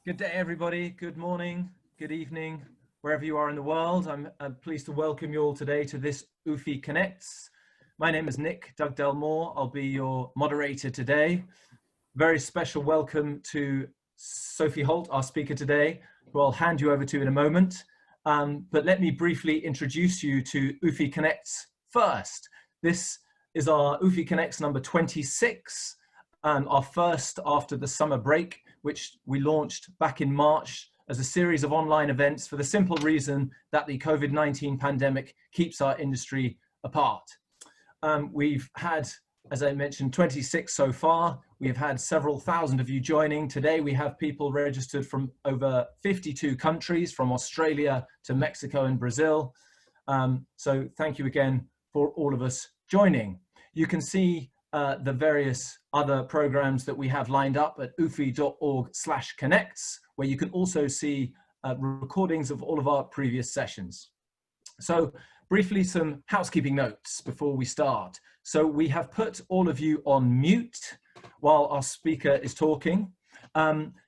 Good day, everybody. Good morning, good evening, wherever you are in the world. I'm pleased to welcome you all today to this UFI Connects. My name is Nick Doug Delmore. I'll be your moderator today. Very special welcome to Sophie Holt, our speaker today, who I'll hand you over to in a moment. But let me briefly introduce you to UFI Connects first. This is our UFI Connects number 26, our first after the summer break, which we launched back in March as a series of online events for the simple reason that the COVID-19 pandemic keeps our industry apart. We've had, as I mentioned, 26 so far. We have had several thousand of you joining. Today we have people registered from over 52 countries, from Australia to Mexico and Brazil. So thank you again for all of us joining. You can see the various other programs that we have lined up at ufi.org/connects, where you can also see recordings of all of our previous sessions. So briefly, some housekeeping notes before we start. So we have put all of you on mute while our speaker is talking.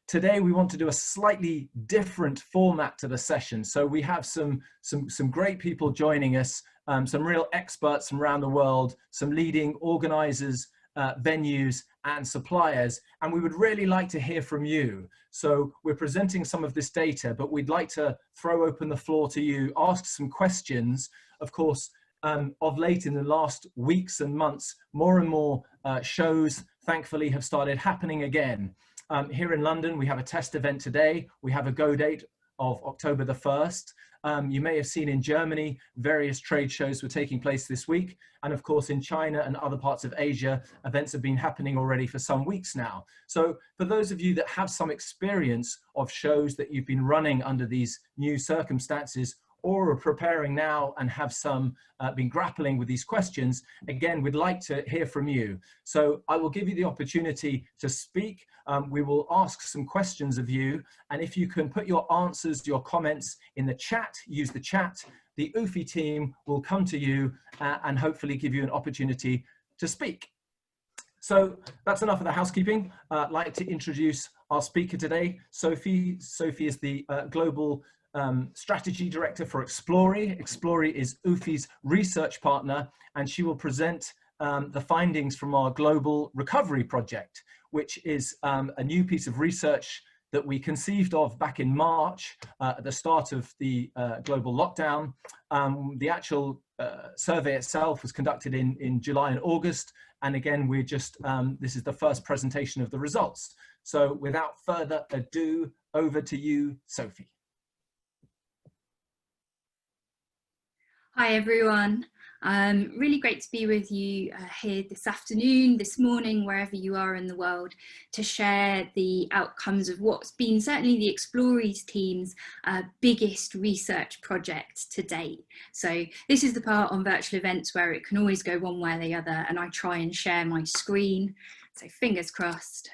Today we want to do a slightly different format to the session. So we have some great people joining us, some real experts from around the world, some leading organizers, venues and suppliers, and we would really like to hear from you. So we're presenting some of this data, but we'd like to throw open the floor to you, ask some questions. Of course, of late in the last weeks and months, more and more shows, thankfully, have started happening again. Here in London, we have a test event today. We have a go date of October the 1st. You may have seen in Germany, various trade shows were taking place this week. And of course, in China and other parts of Asia, events have been happening already for some weeks now. So for those of you that have some experience of shows that you've been running under these new circumstances, or are preparing now and have been grappling with these questions, again, we'd like to hear from you. So I will give you the opportunity to speak. We will ask some questions of you. And if you can put your answers, your comments in the chat, use the chat, the UFI team will come to you and hopefully give you an opportunity to speak. So that's enough of the housekeeping. I'd like to introduce our speaker today, Sophie. Sophie is the Global Strategy Director for Explori. Explori is UFI's research partner, and she will present the findings from our Global Recovery Project, which is a new piece of research that we conceived of back in March at the start of the global lockdown. The actual survey itself was conducted in July and August. And again, we're just, this is the first presentation of the results. So without further ado, over to you, Sophie. Hi everyone, really great to be with you here this afternoon, this morning, wherever you are in the world, to share the outcomes of what's been certainly the Explori's team's biggest research project to date. So this is the part on virtual events where it can always go one way or the other, and I try and share my screen, so fingers crossed.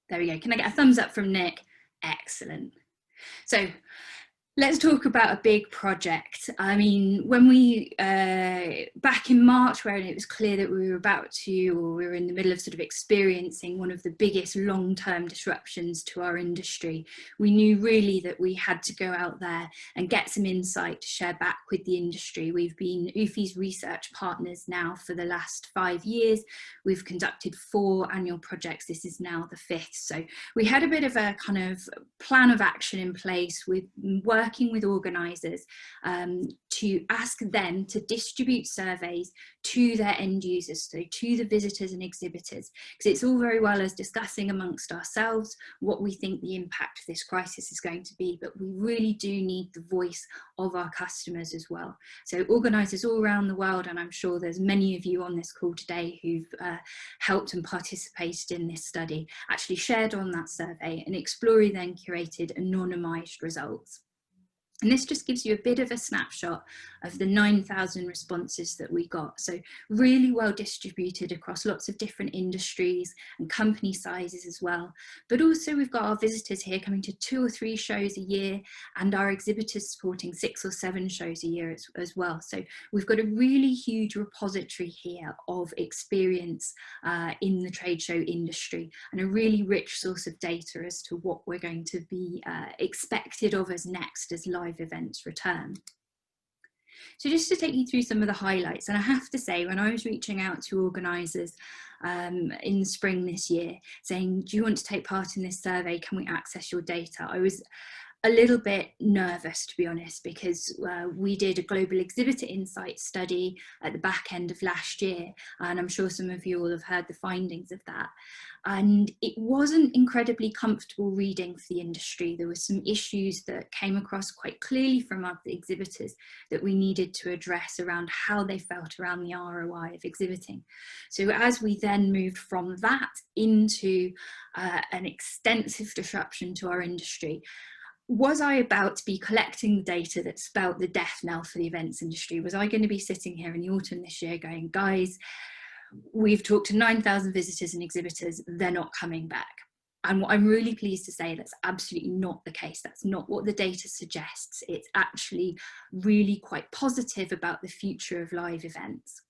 There we go. Can I get a thumbs up from Nick? Excellent. So let's talk about a big project. I mean, when we, back in March, when it was clear that we were about to, or we were in the middle of sort of experiencing one of the biggest long-term disruptions to our industry, we knew really that we had to go out there and get some insight to share back with the industry. We've been UFI's research partners now for the last 5 years. We've conducted 4 annual projects. This is now the 5th. So we had a bit of a kind of plan of action in place with working with organisers to ask them to distribute surveys to their end users, so to the visitors and exhibitors, because it's all very well as discussing amongst ourselves what we think the impact of this crisis is going to be, but we really do need the voice of our customers as well. So organisers all around the world, and I'm sure there's many of you on this call today who've helped and participated in this study, actually shared on that survey, and Explori then curated anonymised results. And this just gives you a bit of a snapshot of the 9,000 responses that we got. So really well distributed across lots of different industries and company sizes as well. But also we've got our visitors here coming to 2 or 3 shows a year, and our exhibitors supporting 6 or 7 shows a year as well. So we've got a really huge repository here of experience in the trade show industry, and a really rich source of data as to what we're going to be expected of us next as live events return. So just to take you through some of the highlights, and I have to say, when I was reaching out to organisers in the spring this year saying, do you want to take part in this survey, can we access your data, I was a little bit nervous, to be honest, because we did a global exhibitor insight study at the back end of last year, and I'm sure some of you all have heard the findings of that. And it wasn't incredibly comfortable reading for the industry. There were some issues that came across quite clearly from our exhibitors that we needed to address around how they felt around the ROI of exhibiting. So as we then moved from that into an extensive disruption to our industry, was I about to be collecting the data that spelt the death knell for the events industry? Was I going to be sitting here in the autumn this year going, guys, we've talked to 9,000 visitors and exhibitors, they're not coming back? And what I'm really pleased to say, that's absolutely not the case. That's not what the data suggests. It's actually really quite positive about the future of live events.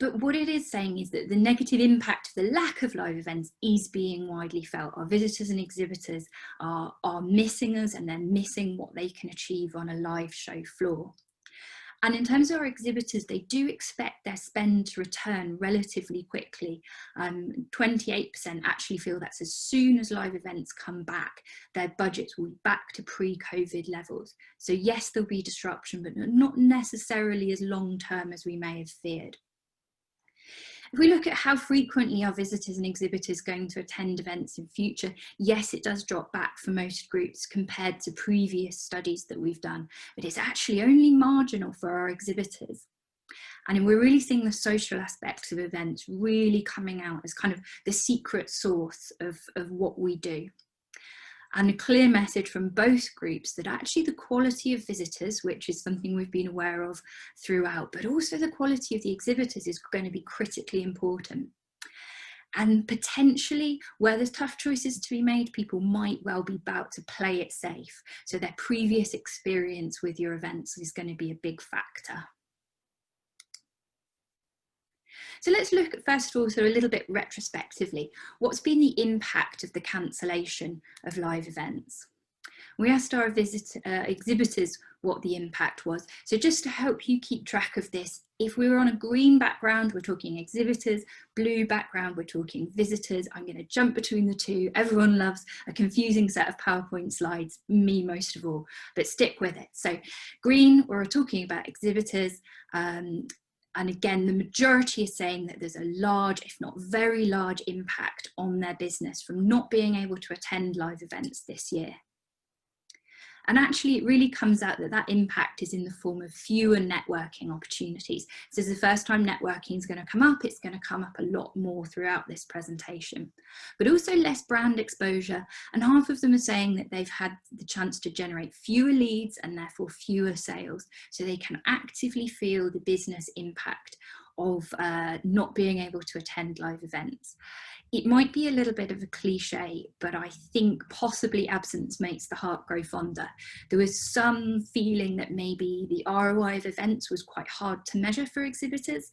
But what it is saying is that the negative impact of the lack of live events is being widely felt. Our visitors and exhibitors are missing us, and they're missing what they can achieve on a live show floor. And in terms of our exhibitors, they do expect their spend to return relatively quickly. 28% actually feel that's as soon as live events come back, their budgets will be back to pre-COVID levels. So yes, there'll be disruption, but not necessarily as long-term as we may have feared. If we look at how frequently our visitors and exhibitors are going to attend events in future, yes, it does drop back for most groups compared to previous studies that we've done, but it's actually only marginal for our exhibitors. And we're really seeing the social aspects of events really coming out as kind of the secret sauce of what we do. And a clear message from both groups that actually the quality of visitors, which is something we've been aware of throughout, but also the quality of the exhibitors is going to be critically important. And potentially, where there's tough choices to be made, people might well be about to play it safe. So their previous experience with your events is going to be a big factor. So let's look at, first of all, sort of a little bit retrospectively, what's been the impact of the cancellation of live events? We asked our exhibitors what the impact was. So just to help you keep track of this, if we were on a green background, we're talking exhibitors, blue background, we're talking visitors. I'm going to jump between the two. Everyone loves a confusing set of PowerPoint slides, me most of all, but stick with it. So green, we're talking about exhibitors. And again, the majority is saying that there's a large, if not very large, impact on their business from not being able to attend live events this year. And actually, it really comes out that that impact is in the form of fewer networking opportunities. So as the first time networking is going to come up, it's going to come up a lot more throughout this presentation, but also less brand exposure. And half of them are saying that they've had the chance to generate fewer leads and therefore fewer sales. So they can actively feel the business impact of not being able to attend live events. It might be a little bit of a cliche, but I think possibly absence makes the heart grow fonder. There was some feeling that maybe the ROI of events was quite hard to measure for exhibitors.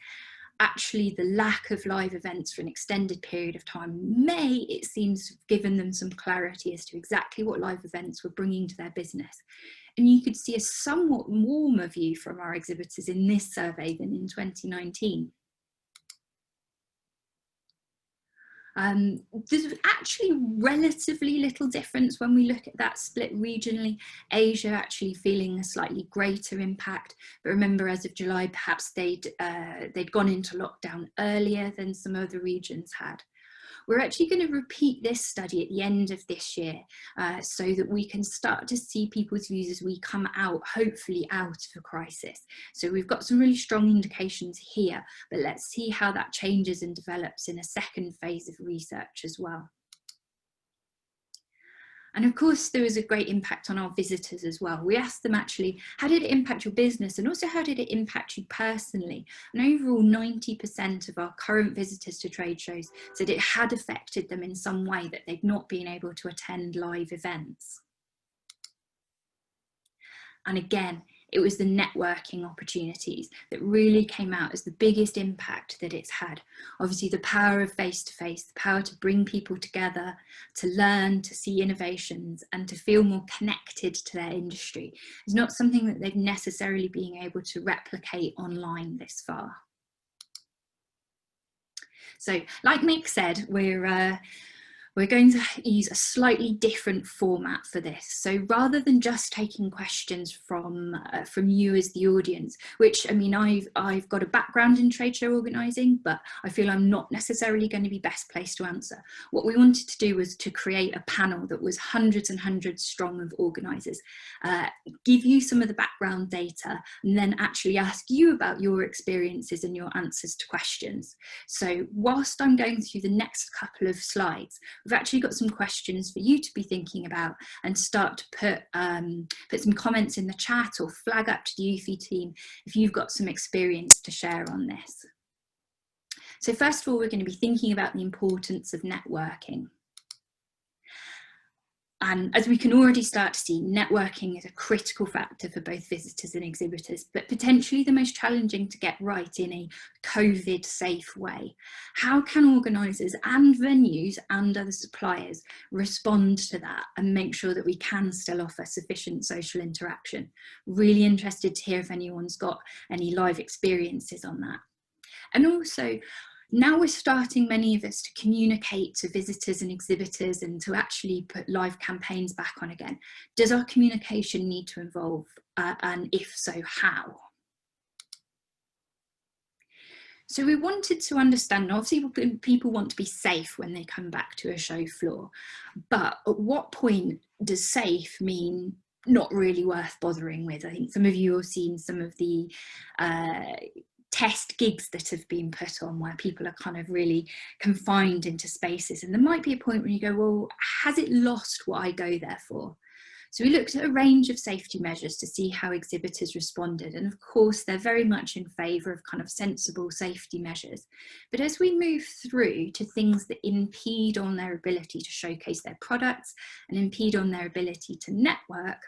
Actually, the lack of live events for an extended period of time may, it seems, have given them some clarity as to exactly what live events were bringing to their business. And you could see a somewhat warmer view from our exhibitors in this survey than in 2019. There's actually relatively little difference when we look at that split regionally. Asia actually feeling a slightly greater impact, but remember, as of July, perhaps they'd gone into lockdown earlier than some other regions had. We're actually going to repeat this study at the end of this year so that we can start to see people's views as we come out, hopefully out of a crisis. So we've got some really strong indications here, but let's see how that changes and develops in a second phase of research as well. And of course, there was a great impact on our visitors as well. We asked them actually, how did it impact your business? And also, how did it impact you personally? And overall, 90% of our current visitors to trade shows said it had affected them in some way, that they'd not been able to attend live events. And again, it was the networking opportunities that really came out as the biggest impact that it's had. Obviously, the power of face-to-face, the power to bring people together, to learn, to see innovations, and to feel more connected to their industry is not something that they've necessarily been able to replicate online this far. So, like Nick said, we're going to use a slightly different format for this. So rather than just taking questions from you as the audience, which, I mean, I've got a background in trade show organising, but I feel I'm not necessarily going to be best placed to answer. What we wanted to do was to create a panel that was hundreds and hundreds strong of organisers, give you some of the background data, and then actually ask you about your experiences and your answers to questions. So whilst I'm going through the next couple of slides, we've actually got some questions for you to be thinking about, and start to put some comments in the chat or flag up to the UFI team if you've got some experience to share on this. So first of all, we're going to be thinking about the importance of networking. And as we can already start to see, networking is a critical factor for both visitors and exhibitors, but potentially the most challenging to get right in a COVID safe way. How can organisers and venues and other suppliers respond to that and make sure that we can still offer sufficient social interaction? Really interested to hear if anyone's got any live experiences on that. And also, now we're starting, many of us, to communicate to visitors and exhibitors and to actually put live campaigns back on again. Does our communication need to evolve? And if so, how? So we wanted to understand, obviously people want to be safe when they come back to a show floor, but at what point does safe mean not really worth bothering with? I think some of you have seen some of the test gigs that have been put on where people are kind of really confined into spaces, and there might be a point when you go, well, has it lost what I go there for? So we looked at a range of safety measures to see how exhibitors responded, and of course they're very much in favour of kind of sensible safety measures. But as we move through to things that impede on their ability to showcase their products and impede on their ability to network,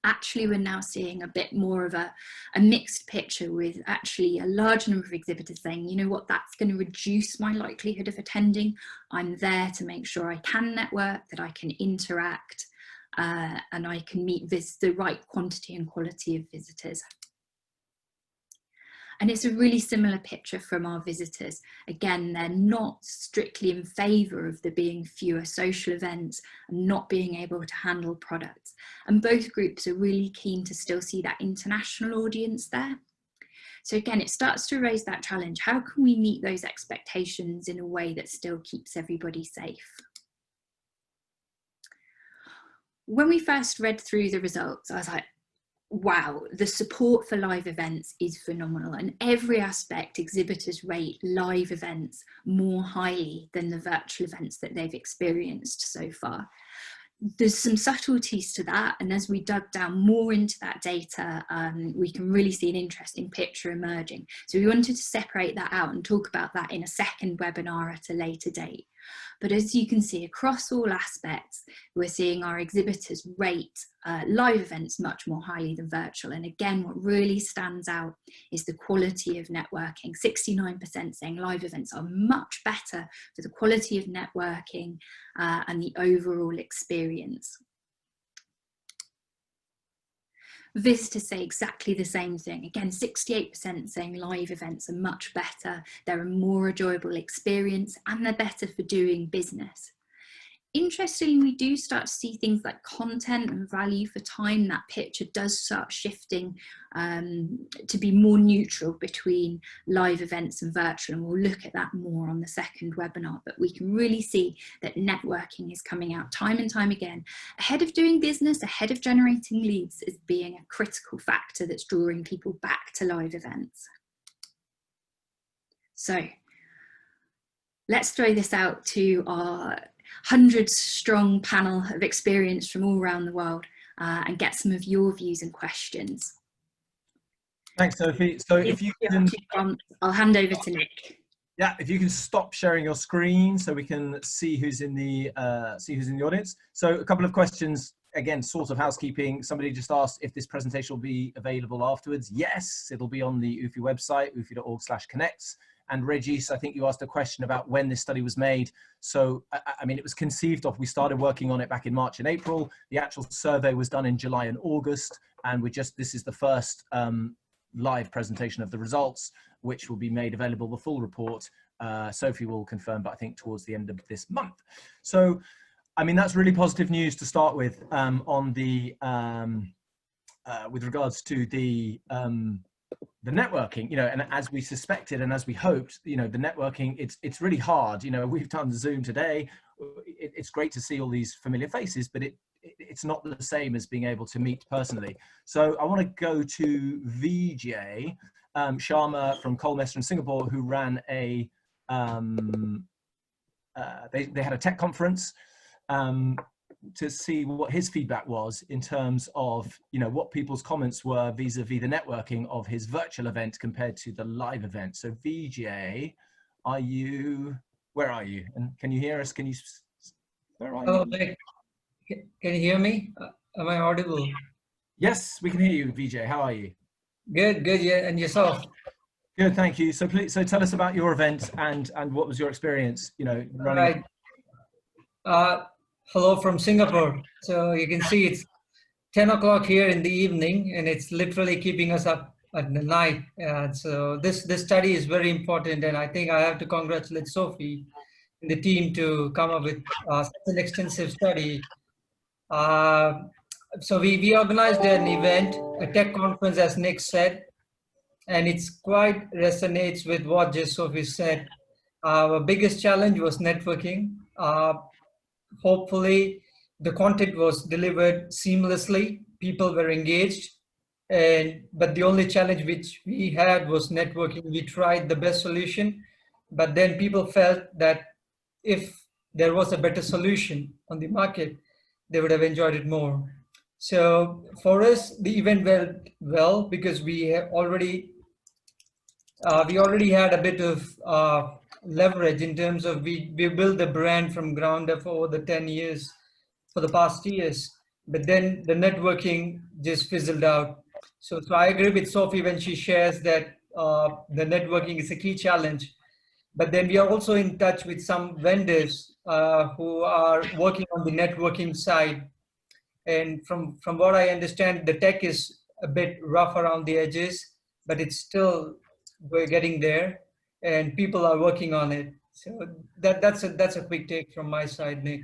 actually we're now seeing a bit more of a mixed picture, with actually a large number of exhibitors saying, you know what, that's going to reduce my likelihood of attending. I'm there to make sure I can network, that I can interact, and I can meet the right quantity and quality of visitors. And it's a really similar picture from our visitors. Again, they're not strictly in favour of there being fewer social events and not being able to handle products. And both groups are really keen to still see that international audience there. So again, it starts to raise that challenge. How can we meet those expectations in a way that still keeps everybody safe? When we first read through the results, I was like, wow, the support for live events is phenomenal. And every aspect, exhibitors rate live events more highly than the virtual events that they've experienced so far. There's some subtleties to that, and as we dug down more into that data, we can really see an interesting picture emerging. So we wanted to separate that out and talk about that in a second webinar at a later date. But as you can see, across all aspects, we're seeing our exhibitors rate live events much more highly than virtual. And again, what really stands out is the quality of networking. 69% saying live events are much better for the quality of networking and the overall experience. Visitors say exactly the same thing. Again, 68% saying live events are much better, they're a more enjoyable experience, and they're better for doing business. Interestingly, we do start to see things like content and value for time. That picture does start shifting to be more neutral between live events and virtual, and we'll look at that more on the second webinar. But we can really see that networking is coming out time and time again, ahead of doing business, ahead of generating leads, as being a critical factor that's drawing people back to live events. So let's throw this out to our 100-strong panel of experience from all around the world and get some of your views and questions. Thanks, Sophie. So if you can, I'll hand over to Nick. yeah, if you can stop sharing your screen so we can see who's in the audience. So a couple of questions, again, sort of housekeeping. Somebody just asked if this presentation will be available afterwards. Yes, it'll be on the UFI website, ufi.org/connects. And Regis, I think you asked a question about when this study was made. So, I mean, it was conceived of, we started working on it back in March and April. The actual survey was done in July and August. And this is the first live presentation of the results, which will be made available, the full report. Sophie will confirm, but I think towards the end of this month. So, I mean, that's really positive news to start with on the, with regards to the networking, you know, and as we suspected and as we hoped, you know, the networking, it's really hard. You know, we've done Zoom today. It's great to see all these familiar faces, but it's not the same as being able to meet personally. So I want to go to VJ Sharma from Colmester in Singapore, who ran a, they had a tech conference to see what his feedback was in terms of, you know, what people's comments were vis-a-vis the networking of his virtual event compared to the live event. So VJ, where are you? And can you hear us? Where are you? Oh, can you hear me? Am I audible? Yes, we can hear you, VJ. How are you? Good, yeah, and yourself? Good, thank you. So please, tell us about your event and what was your experience, you know, running. Right. Hello from Singapore. So you can see it's 10 o'clock here in the evening, and it's literally keeping us up at the night. So this study is very important, and I think I have to congratulate Sophie and the team to come up with such an extensive study. So we organized an event, a tech conference, as Nick said, and it's quite resonates with what just Sophie said. Our biggest challenge was networking. Hopefully the content was delivered seamlessly, people were engaged, but the only challenge which we had was networking. We tried the best solution, but then people felt that if there was a better solution on the market, they would have enjoyed it more. So for us, the event went well because we already had a bit of leverage in terms of we built the brand from ground up over the 10 years, for the past years, but then the networking just fizzled out. So I agree with Sophie when she shares that the networking is a key challenge. But then we are also in touch with some vendors who are working on the networking side. And from what I understand, the tech is a bit rough around the edges, but it's still, we're getting there and people are working on it. So that's a quick take from my side, Nick.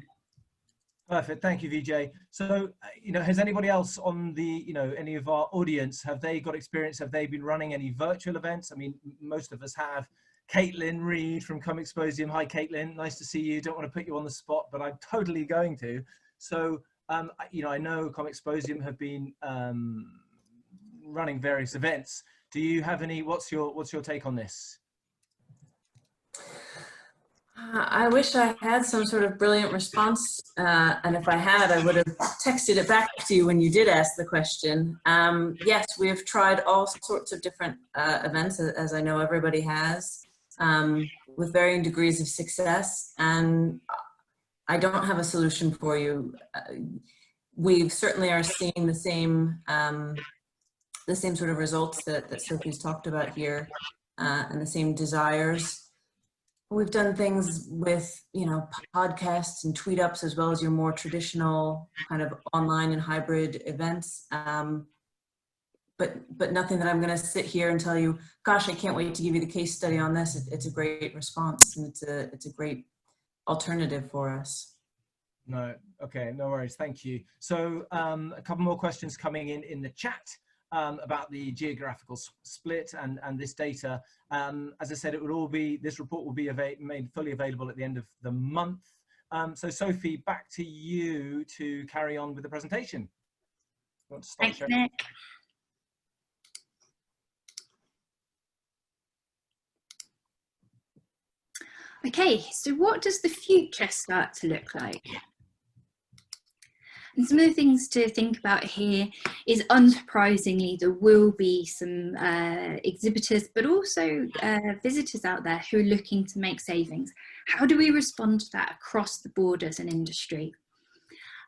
Perfect, thank you, VJ. So, you know, has anybody else on the, you know, any of our audience, have they got experience? Have they been running any virtual events? I mean, most of us have. Caitlin Reed from Comexposium. Hi, Caitlin, nice to see you. Don't want to put you on the spot, but I'm totally going to. So, you know, I know Comexposium have been running various events. Do you have any, what's your take on this? I wish I had some sort of brilliant response, and if I had, I would have texted it back to you when you did ask the question. Yes, we have tried all sorts of different events, as I know everybody has, with varying degrees of success, and I don't have a solution for you. We certainly are seeing the same sort of results that Sophie's talked about here, and the same desires. We've done things with, you know, podcasts and tweet ups, as well as your more traditional kind of online and hybrid events. But nothing that I'm going to sit here and tell you, gosh, I can't wait to give you the case study on this. It's a great response, and it's a great alternative for us. No, okay, no worries, thank you. So a couple more questions coming in the chat. About the geographical split and this data. As I said, this report will be made fully available at the end of the month. So Sophie, back to you to carry on with the presentation. Thanks, Nick. Okay, so what does the future start to look like? And some of the things to think about here is, unsurprisingly, there will be some exhibitors, but also visitors out there who are looking to make savings. How do we respond to that across the board as an industry?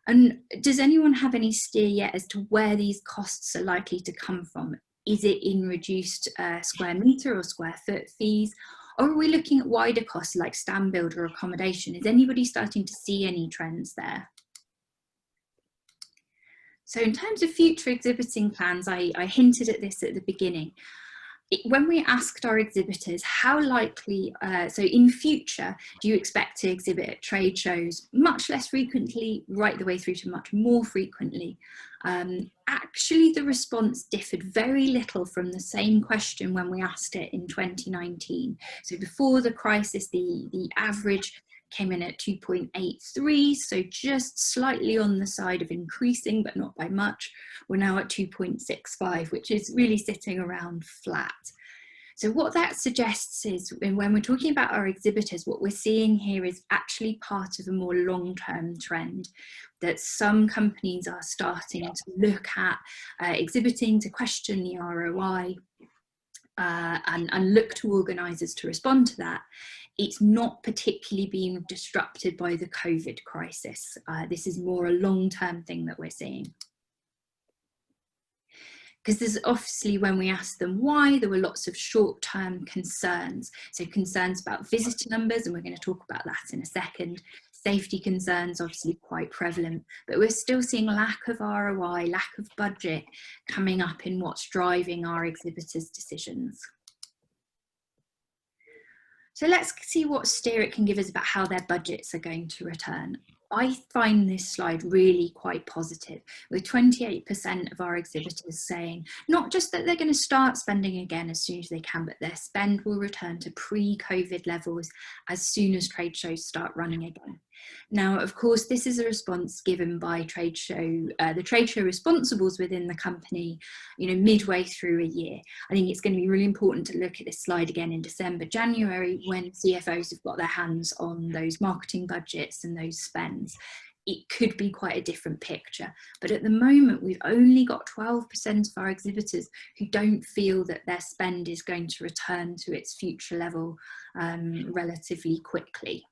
And does anyone have any steer yet as to where these costs are likely to come from? Is it in reduced square metre or square foot fees? Or are we looking at wider costs like stand build or accommodation? Is anybody starting to see any trends there? So in terms of future exhibiting plans, I hinted at this at the beginning. When we asked our exhibitors how likely, so in future, do you expect to exhibit at trade shows much less frequently, right the way through to much more frequently? Actually, the response differed very little from the same question when we asked it in 2019. So before the crisis, the average came in at 2.83, so just slightly on the side of increasing, but not by much. We're now at 2.65, which is really sitting around flat. So what that suggests is, when we're talking about our exhibitors, what we're seeing here is actually part of a more long-term trend, that some companies are starting to look at exhibiting, to question the ROI, and look to organisers to respond to that. It's not particularly being disrupted by the COVID crisis. This is more a long-term thing that we're seeing. Because there's obviously, when we asked them why, there were lots of short-term concerns. So concerns about visitor numbers, and we're going to talk about that in a second. Safety concerns, obviously quite prevalent, but we're still seeing lack of ROI, lack of budget coming up in what's driving our exhibitors' decisions. So let's see what steer it can give us about how their budgets are going to return. I find this slide really quite positive, with 28% of our exhibitors saying not just that they're going to start spending again as soon as they can, but their spend will return to pre-COVID levels as soon as trade shows start running again. Now, of course, this is a response given by the trade show responsibles within the company, midway through a year. I think it's going to be really important to look at this slide again in December, January, when CFOs have got their hands on those marketing budgets and those spends. It could be quite a different picture. But at the moment, we've only got 12% of our exhibitors who don't feel that their spend is going to return to its future level relatively quickly.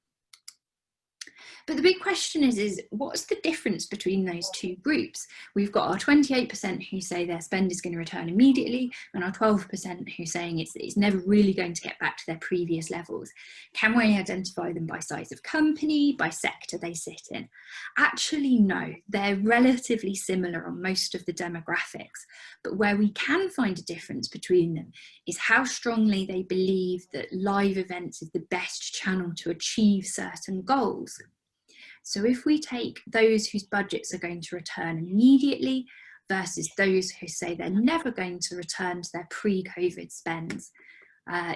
But the big question is what's the difference between those two groups? We've got our 28% who say their spend is going to return immediately, and our 12% who are saying it's never really going to get back to their previous levels. Can we identify them by size of company, by sector they sit in? Actually, no, they're relatively similar on most of the demographics. But where we can find a difference between them is how strongly they believe that live events is the best channel to achieve certain goals. So if we take those whose budgets are going to return immediately versus those who say they're never going to return to their pre-COVID spends,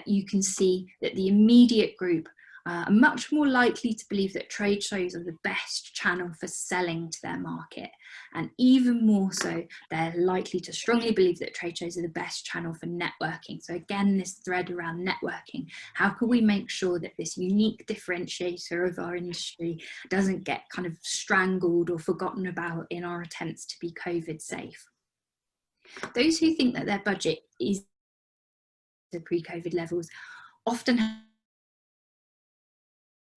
you can see that the immediate group are much more likely to believe that trade shows are the best channel for selling to their market. And even more so, they're likely to strongly believe that trade shows are the best channel for networking. So again, this thread around networking, how can we make sure that this unique differentiator of our industry doesn't get kind of strangled or forgotten about in our attempts to be COVID safe? Those who think that their budget is the pre-COVID levels often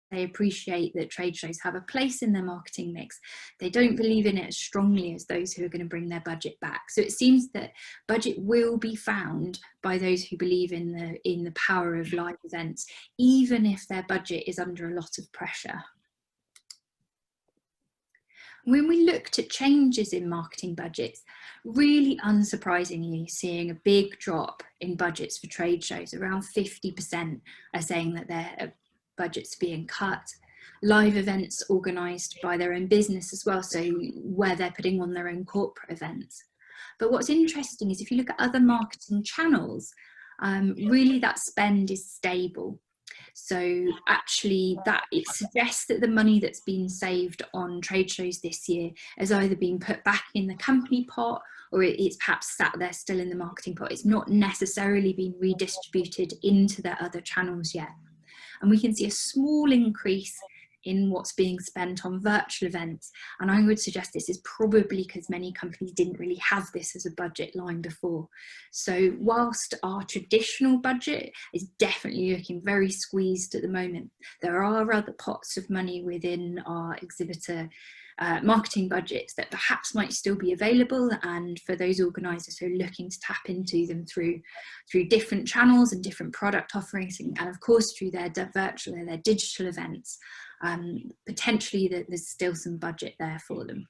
they appreciate that trade shows have a place in their marketing mix. They don't believe in it as strongly as those who are going to bring their budget back. So it seems that budget will be found by those who believe in the power of live events, even if their budget is under a lot of pressure. When we looked at changes in marketing budgets, really unsurprisingly seeing a big drop in budgets for trade shows. Around 50% are saying that their budgets being cut. Live events organised by their own business as well, so where they're putting on their own corporate events. But what's interesting is if you look at other marketing channels, really that spend is stable. So actually that it suggests that the money that's been saved on trade shows this year has either been put back in the company pot or it's perhaps sat there still in the marketing pot. It's not necessarily been redistributed into their other channels yet. and we can see a small increase in what's being spent on virtual events. And I would suggest this is probably because many companies didn't really have this as a budget line before. So whilst our traditional budget is definitely looking very squeezed at the moment, there are other pots of money within our exhibitor marketing budgets that perhaps might still be available, and for those organisers who are looking to tap into them through different channels and different product offerings, and of course through their virtual and their digital events, potentially there's still some budget there for them.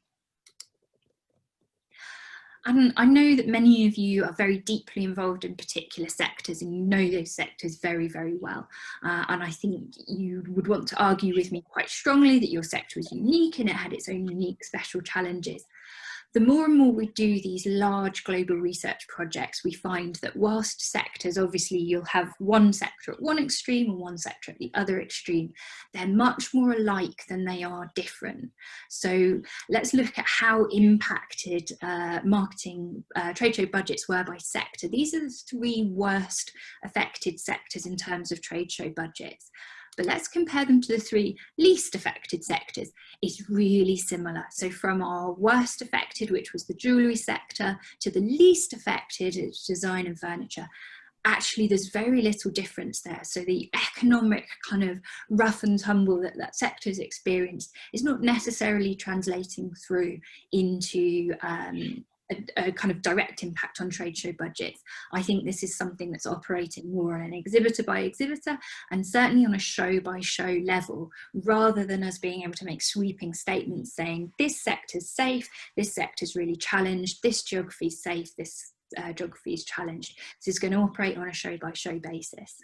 And I know that many of you are very deeply involved in particular sectors, and you know those sectors very, very well. And I think you would want to argue with me quite strongly that your sector was unique and it had its own unique special challenges. The more and more we do these large global research projects, we find that whilst sectors, obviously you'll have one sector at one extreme and one sector at the other extreme, they're much more alike than they are different. So let's look at how impacted marketing trade show budgets were by sector. These are the three worst affected sectors in terms of trade show budgets. But let's compare them to the three least affected sectors. It's really similar. So from our worst affected, which was the jewellery sector, to the least affected, it's design and furniture. Actually, there's very little difference there. So the economic kind of rough and tumble that sector has experienced is not necessarily translating through into a kind of direct impact on trade show budgets. I think this is something that's operating more on an exhibitor by exhibitor and certainly on a show by show level, rather than us being able to make sweeping statements saying this sector's safe, this sector's really challenged, this geography's safe, this geography is challenged. This is going to operate on a show by show basis.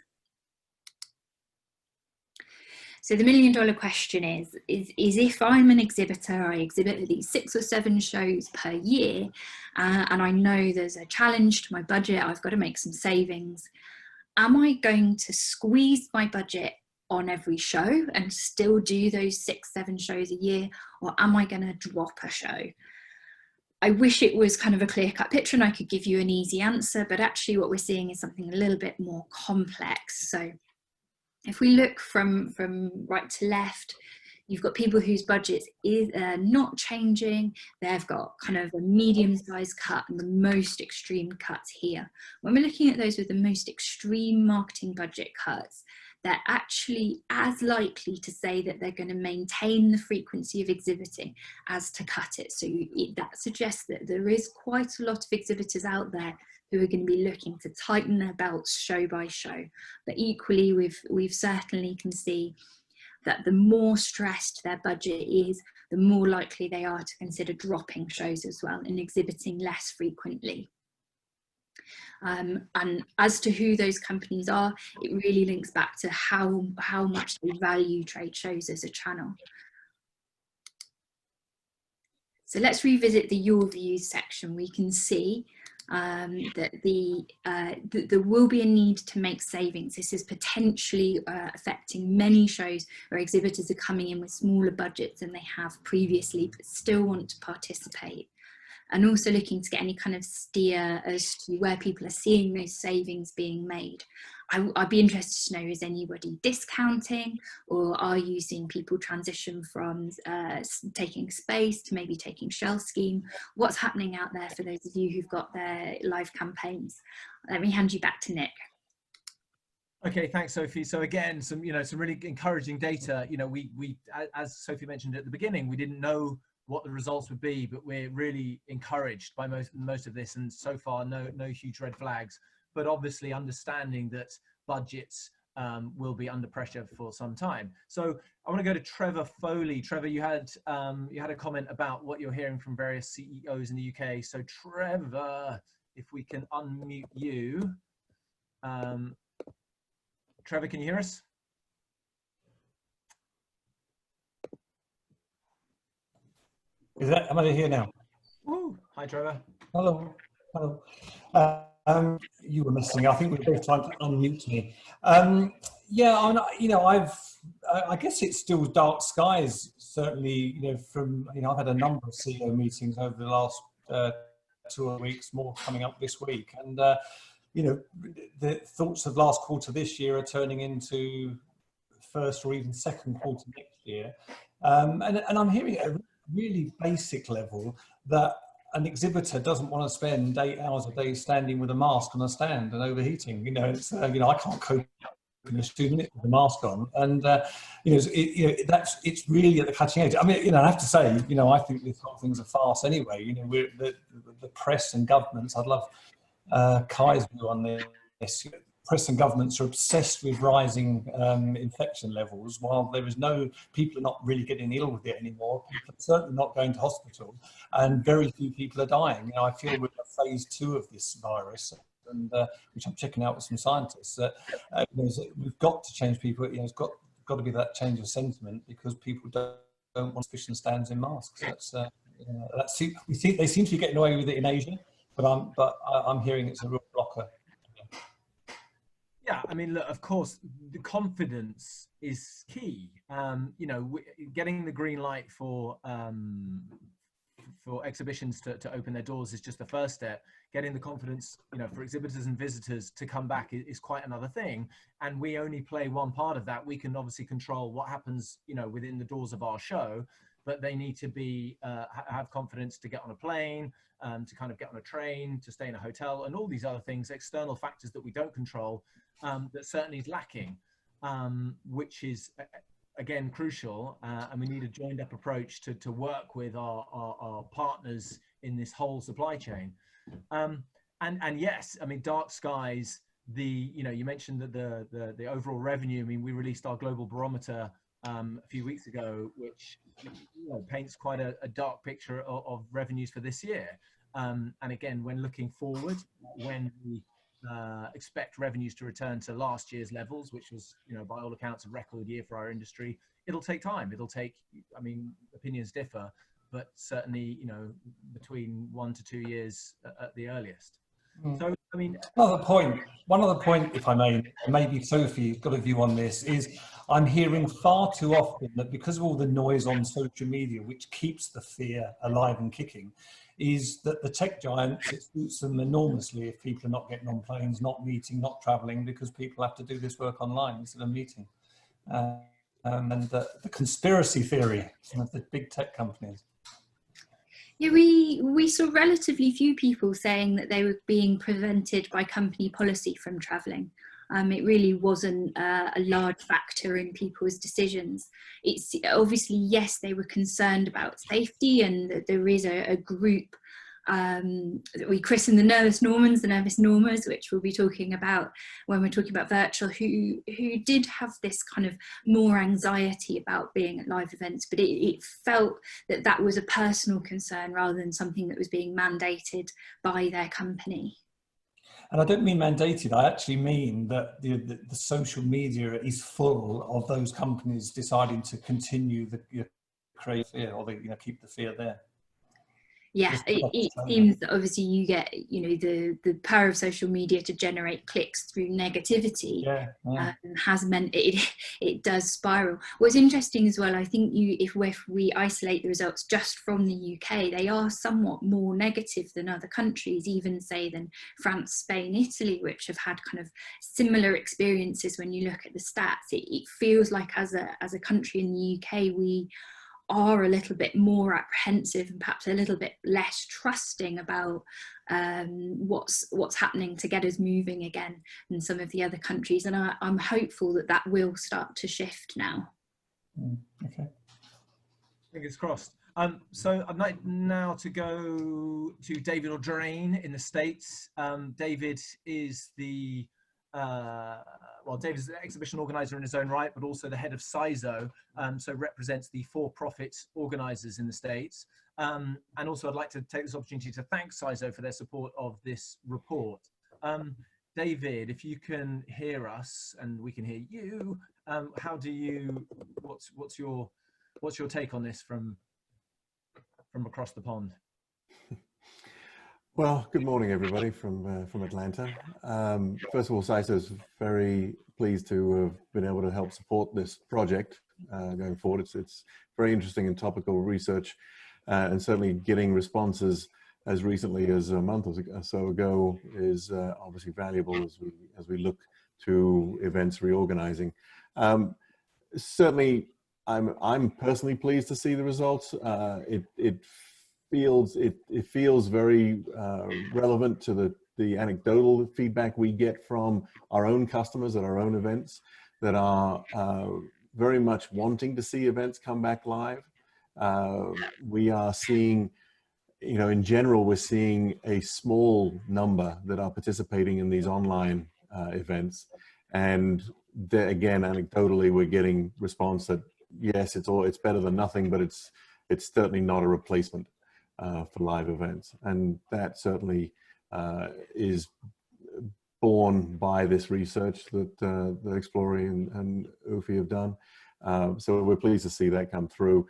So the $1 million question is if I'm an exhibitor, I exhibit at least 6 or 7 shows per year, and I know there's a challenge to my budget, I've got to make some savings. Am I going to squeeze my budget on every show and still do those 6, 7 shows a year, or am I going to drop a show? I wish it was kind of a clear-cut picture and I could give you an easy answer, but actually what we're seeing is something a little bit more complex. So if we look from right to left, you've got people whose budgets is not changing. They've got kind of a medium-sized cut and the most extreme cuts here. When we're looking at those with the most extreme marketing budget cuts, they're actually as likely to say that they're going to maintain the frequency of exhibiting as to cut it. So that suggests that there is quite a lot of exhibitors out there who are going to be looking to tighten their belts show by show. But equally, we've certainly can see that the more stressed their budget is, the more likely they are to consider dropping shows as well and exhibiting less frequently. And as to who those companies are, it really links back to how much they value trade shows as a channel. So let's revisit the Your Views section. We can see that there will be a need to make savings. This is potentially affecting many shows where exhibitors are coming in with smaller budgets than they have previously, but still want to participate. And also looking to get any kind of steer as to where people are seeing those savings being made. I'd be interested to know, is anybody discounting, or are you seeing people transition from taking space to maybe taking shell scheme? What's happening out there for those of you who've got their live campaigns? Let me hand you back to Nick. Okay, thanks, Sophie. So again, some really encouraging data. We as Sophie mentioned at the beginning, we didn't know what the results would be, but we're really encouraged by most of this, and so far no huge red flags, but obviously understanding that budgets will be under pressure for some time. So I want to go to Trevor Foley. Trevor, you had a comment about what you're hearing from various CEOs in the UK. So Trevor, if we can unmute you. Trevor, can you hear us? Am I here now? Woo. Hi, Trevor. Hello. Hello. You were missing. I think we were both trying to unmute me. Yeah, I guess it's still dark skies. Certainly, I've had a number of CEO meetings over the last 2 weeks, more coming up this week, and the thoughts of last quarter this year are turning into first or even second quarter next year. And I'm hearing at a really basic level that an exhibitor doesn't want to spend 8 hours a day standing with a mask on a stand and overheating. You know, it's I can't cope in a 2 minutes with the mask on, and it's really at the cutting edge. I mean, I have to say, I think this whole thing's a farce anyway. The press and governments. I'd love Kai's view on this. Press and governments are obsessed with rising infection levels, while people are not really getting ill with it anymore. People are certainly not going to hospital, and very few people are dying. I feel we're at phase 2 of this virus, and which I'm checking out with some scientists. We've got to change people. It's got to be that change of sentiment, because people don't want sufficient stands in masks. They seem to be getting away with it in Asia, but I'm hearing it's a real blocker. Yeah, I mean, look, of course, the confidence is key. Getting the green light for exhibitions to open their doors is just the first step. Getting the confidence, for exhibitors and visitors to come back is quite another thing. And we only play one part of that. We can obviously control what happens, within the doors of our show, but they need to be have confidence to get on a plane, to kind of get on a train, to stay in a hotel, and all these other things, external factors that we don't control, that certainly is lacking, which is again crucial, and we need a joined up approach to work with our partners in this whole supply chain. And yes, I mean, dark skies, you mentioned that the overall revenue, I mean, we released our global barometer a few weeks ago, which paints quite a dark picture of revenues for this year. And again, when looking forward, when we expect revenues to return to last year's levels, which was, by all accounts, a record year for our industry, it'll take time. I mean, opinions differ, but certainly, between 1 to 2 years at the earliest. So, I mean, one other point, if I may, maybe Sophie's got a view on this, is I'm hearing far too often that because of all the noise on social media, which keeps the fear alive and kicking, is that the tech giants, it suits them enormously if people are not getting on planes, not meeting, not traveling, because people have to do this work online instead of meeting. And the conspiracy theory of the big tech companies. Yeah, we saw relatively few people saying that they were being prevented by company policy from travelling. It really wasn't a large factor in people's decisions. It's obviously, yes, they were concerned about safety, and that there is a group that we christen the nervous normers, which we'll be talking about when we're talking about virtual, who did have this kind of more anxiety about being at live events, but it felt that was a personal concern rather than something that was being mandated by their company. And I don't mean mandated, I actually mean that the social media is full of those companies deciding to continue the create fear, or keep the fear there. Yeah, it seems that obviously you get, the power of social media to generate clicks through negativity. Has meant it does spiral. What's interesting as well, I think if we isolate the results just from the UK, they are somewhat more negative than other countries, even say than France, Spain, Italy, which have had kind of similar experiences. When you look at the stats, it feels like as a country in the UK, we are a little bit more apprehensive and perhaps a little bit less trusting about what's happening to get us moving again than some of the other countries, and I'm hopeful that will start to shift now. Okay, fingers crossed. So I'd like now to go to David O'Drain in the States. David is David's an exhibition organizer in his own right, but also the head of CYSO, so represents the for-profit organizers in the States. And also I'd like to take this opportunity to thank CYSO for their support of this report. David, if you can hear us and we can hear you, what's your take on this from across the pond? Well, good morning, everybody from Atlanta. First of all, CYSO is very pleased to have been able to help support this project going forward. It's very interesting and topical research, and certainly getting responses as recently as a month or so ago is obviously valuable as we look to events reorganizing. certainly, I'm personally pleased to see the results. It feels very relevant to the anecdotal feedback we get from our own customers at our own events that are very much wanting to see events come back live. We are seeing, you know, in general, we're seeing a small number that are participating in these online events. And again, anecdotally, we're getting response that, yes, it's better than nothing, but it's certainly not a replacement for live events. And that certainly is borne by this research that that Explory and UFI have done. So we're pleased to see that come through.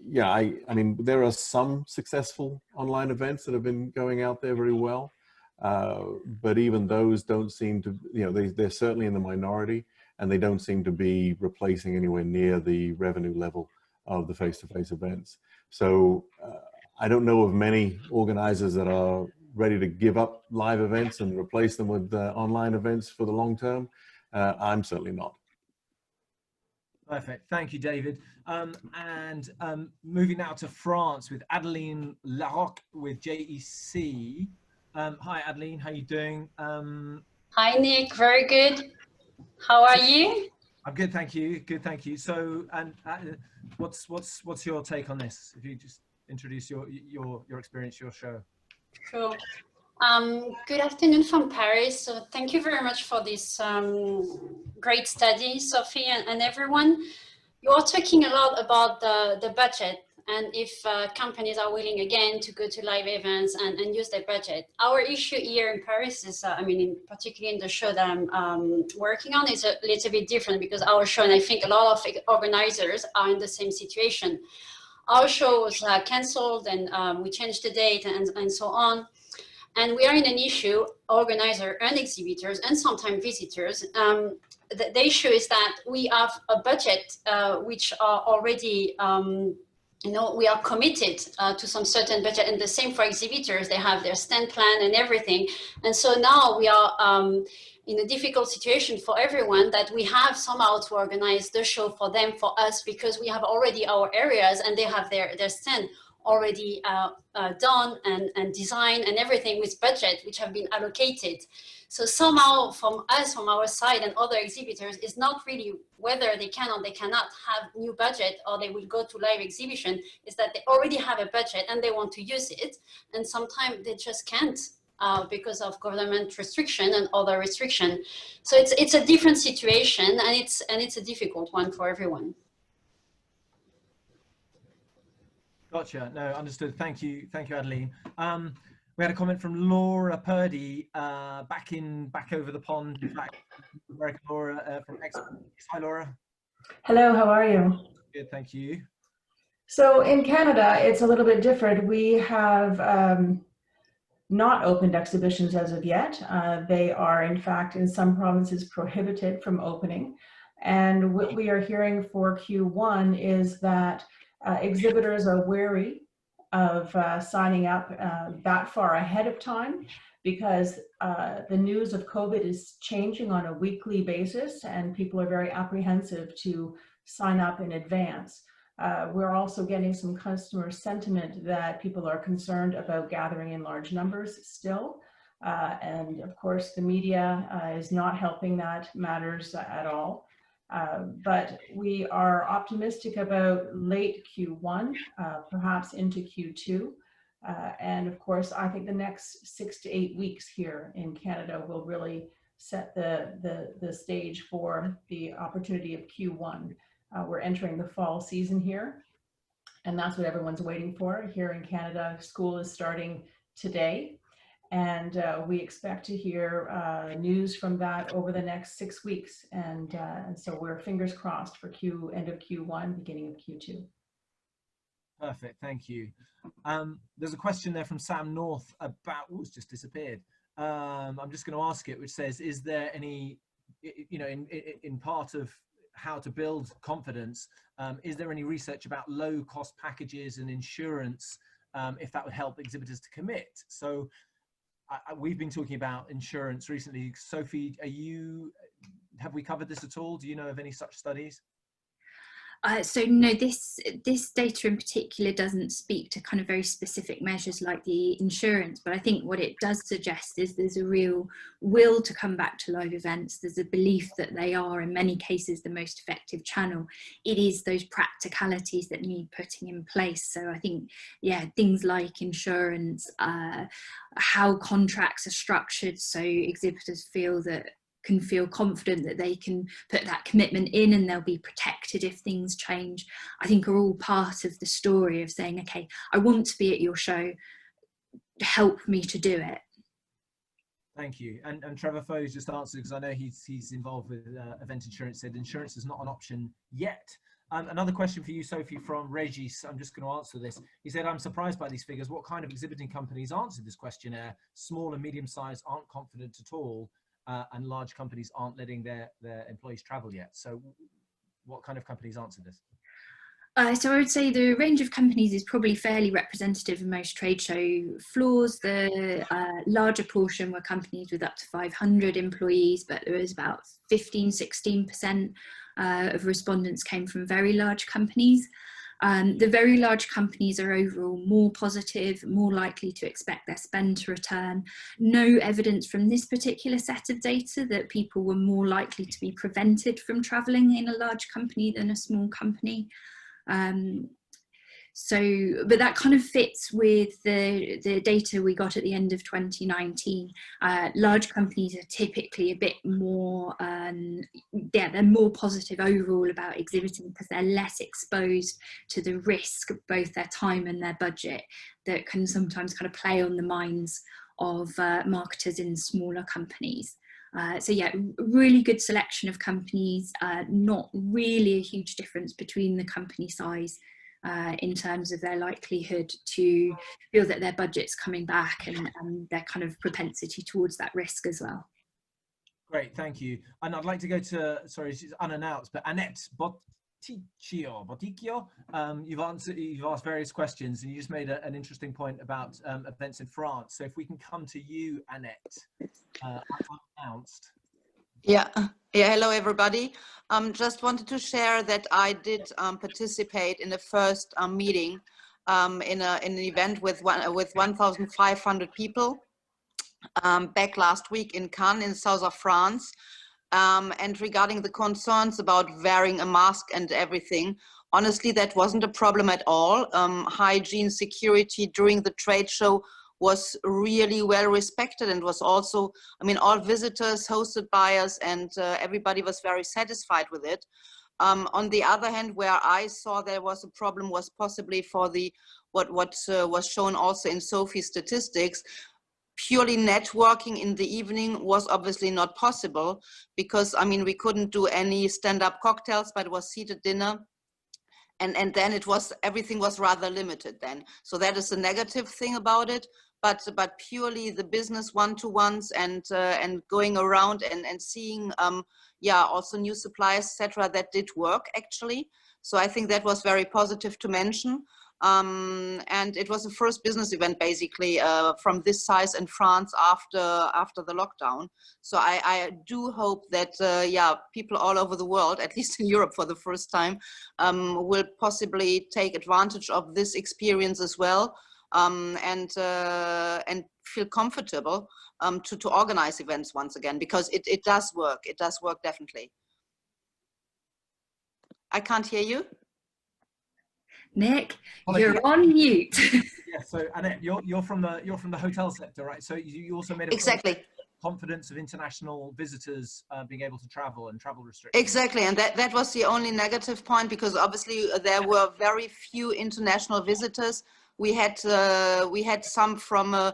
Yeah, I mean, there are some successful online events that have been going out there very well, but even those don't seem to, you know, they're certainly in the minority, and they don't seem to be replacing anywhere near the revenue level of the face-to-face events. So I don't know of many organizers that are ready to give up live events and replace them with online events for the long term. I'm certainly not. Perfect. Thank you, David. Moving now to France with Adeline Larocque with JEC. Hi, Adeline. How are you doing? Hi, Nick. Very good. How are you? I'm good, thank you. Good, thank you. So, and what's your take on this? If you just introduce your experience, your show. Sure. Good afternoon from Paris. So thank you very much for this great study, Sophie and everyone. You are talking a lot about the budget and if companies are willing again to go to live events and use their budget. Our issue here in Paris is, I mean, particularly in the show that I'm working on, is a little bit different because our show, and I think a lot of organizers are in the same situation. Our show was canceled and we changed the date and so on. And we are in an issue, organizer and exhibitors and sometimes visitors. The issue is that we have a budget which are already, you know, we are committed to some certain budget, and the same for exhibitors. They have their stand plan and everything. And so now we are in a difficult situation for everyone that we have somehow to organize the show for them, for us, because we have already our areas and they have their stand already done and designed and everything with budget which have been allocated. So somehow from us, from our side and other exhibitors, is not really whether they can or they cannot have new budget or they will go to live exhibition, is that they already have a budget and they want to use it. And sometimes they just can't because of government restriction and other restriction. So it's a different situation, and it's a difficult one for everyone. Gotcha. No, understood. Thank you, Adeline. We had a comment from Laura Purdy back over the pond. In fact, American Laura from Exhibitors. Hi, Laura. Hello. How are you? Good, thank you. So in Canada, it's a little bit different. We have not opened exhibitions as of yet. They are, in fact, in some provinces prohibited from opening. And what we are hearing for Q1 is that exhibitors are wary of signing up that far ahead of time because the news of COVID is changing on a weekly basis and people are very apprehensive to sign up in advance. We're also getting some customer sentiment that people are concerned about gathering in large numbers still. And of course, the media is not helping that matters at all. But we are optimistic about late Q1, perhaps into Q2. And of course, I think the next 6 to 8 weeks here in Canada will really set the stage for the opportunity of Q1. We're entering the fall season here, and that's what everyone's waiting for. Here in Canada, school is starting today. And we expect to hear news from that over the next 6 weeks. And so we're fingers crossed for end of Q1, beginning of Q2. Perfect, thank you. There's a question there from Sam North about, it's just disappeared. I'm just going to ask it, which says, is there any, you know, in part of how to build confidence, is there any research about low cost packages and insurance, if that would help exhibitors to commit? So we've been talking about insurance recently. Sophie, have we covered this at all? Do you know of any such studies? So no, this data in particular doesn't speak to kind of very specific measures like the insurance, but I think what it does suggest is there's a real will to come back to live events. There's a belief that they are in many cases the most effective channel. It is those practicalities that need putting in place. So I think, yeah, things like insurance, how contracts are structured so exhibitors can feel confident that they can put that commitment in and they'll be protected if things change, I think are all part of the story of saying, okay, I want to be at your show, help me to do it. Thank you. And Trevor Foe's just answered, because I know he's involved with event insurance, said insurance is not an option yet. Another question for you, Sophie, from Regis. I'm just going to answer this. He said, I'm surprised by these figures. What kind of exhibiting companies answered this questionnaire? Small and medium sized aren't confident at all. And large companies aren't letting their employees travel yet. So what kind of companies answered this? So I would say the range of companies is probably fairly representative of most trade show floors. The larger portion were companies with up to 500 employees, but there was about 15–16% of respondents came from very large companies. The very large companies are overall more positive, more likely to expect their spend to return. No evidence from this particular set of data that people were more likely to be prevented from travelling in a large company than a small company. But that kind of fits with the data we got at the end of 2019. Large companies are typically a bit more, they're more positive overall about exhibiting because they're less exposed to the risk, both their time and their budget, that can sometimes kind of play on the minds of marketers in smaller companies. So yeah, really good selection of companies, not really a huge difference between the company size in terms of their likelihood to feel that their budget's coming back and their kind of propensity towards that risk as well. Great, thank you. And I'd like to go to, sorry, she's unannounced, but Annette Boticchio, you've asked various questions and you just made an interesting point about events in France. So if we can come to you, Annette, unannounced. Yeah, hello everybody. Just wanted to share that I did participate in the first meeting in an event with 1,500 people back last week in Cannes in the south of France. And regarding the concerns about wearing a mask and everything, honestly, that wasn't a problem at all. Hygiene, security during the trade show was really well respected and was also, I mean, all visitors hosted by us and everybody was very satisfied with it. On the other hand, where I saw there was a problem was possibly for the, what was shown also in Sophie's statistics, purely networking in the evening was obviously not possible because, I mean, we couldn't do any stand-up cocktails, but it was seated dinner. And then it was, everything was rather limited then. So that is the negative thing about it. But purely the business one-to-ones and going around and seeing, yeah, also new suppliers, etc., that did work actually. So I think that was very positive to mention. And it was the first business event basically from this size in France after the lockdown. So I do hope that yeah, people all over the world, at least in Europe for the first time, will possibly take advantage of this experience as well, and feel comfortable to organize events once again, because it does work. It does work definitely. I can't hear you. Nick, you're on mute. Yeah, so Annette, you're from the hotel sector, right? So you also made a exactly confidence of international visitors being able to travel and travel restrictions. Exactly, and that was the only negative point, because obviously there were very few international visitors. We had some from